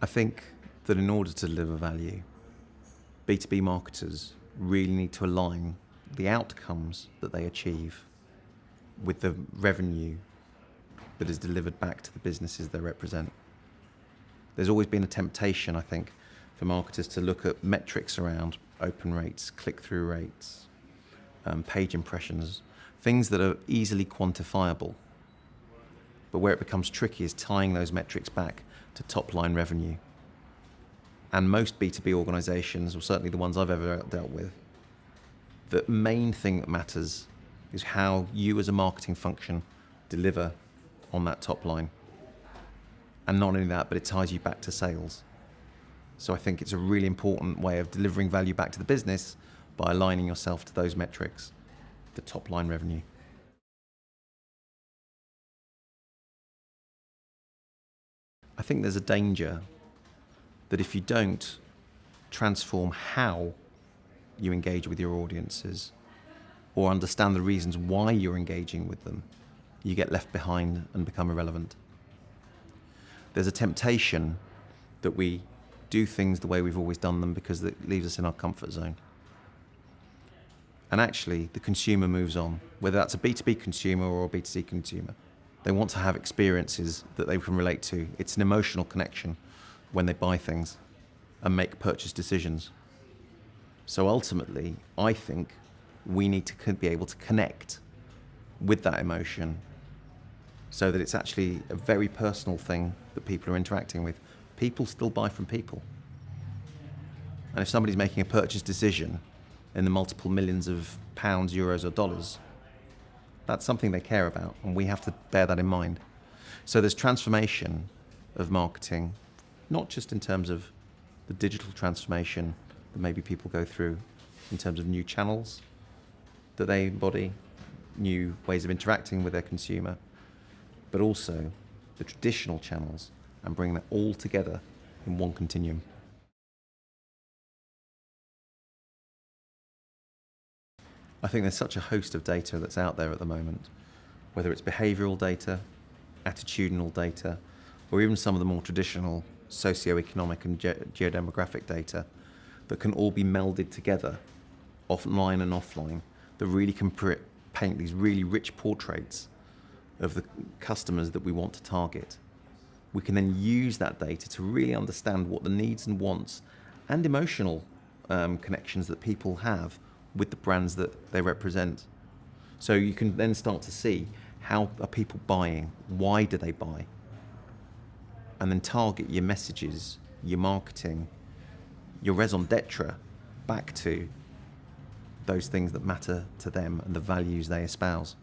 I think that in order to deliver value, B2B marketers really need to align the outcomes that they achieve with the revenue that is delivered back to the businesses they represent. There's always been a temptation, I think, for marketers to look at metrics around open rates, click-through rates, page impressions, things that are easily quantifiable. But where it becomes tricky is tying those metrics back to top-line revenue. And most B2B organizations, or certainly the ones I've ever dealt with, the main thing that matters is how you as a marketing function deliver on that top line. And not only that, but it ties you back to sales. So I think it's a really important way of delivering value back to the business by aligning yourself to those metrics, the top line revenue. I think there's a danger that if you don't transform how you engage with your audiences or understand the reasons why you're engaging with them, you get left behind and become irrelevant. There's a temptation that we do things the way we've always done them because it leaves us in our comfort zone. And actually, the consumer moves on, whether that's a B2B consumer or a B2C consumer. They want to have experiences that they can relate to. It's an emotional connection when they buy things and make purchase decisions. So ultimately, I think we need to be able to connect with that emotion so that it's actually a very personal thing that people are interacting with. People still buy from people. And if somebody's making a purchase decision in the multiple millions of pounds, euros, or dollars, that's something they care about, and we have to bear that in mind. So there's transformation of marketing, not just in terms of the digital transformation that maybe people go through in terms of new channels that they embody, new ways of interacting with their consumer, but also the traditional channels and bring that all together in one continuum. I think there's such a host of data that's out there at the moment, whether it's behavioural data, attitudinal data, or even some of the more traditional socioeconomic and geodemographic data that can all be melded together, online and offline, that really can paint these really rich portraits of the customers that we want to target. We can then use that data to really understand what the needs and wants and emotional connections that people have with the brands that they represent. So you can then start to see how are people buying, why do they buy, and then target your messages, your marketing, your raison d'etre back to those things that matter to them and the values they espouse.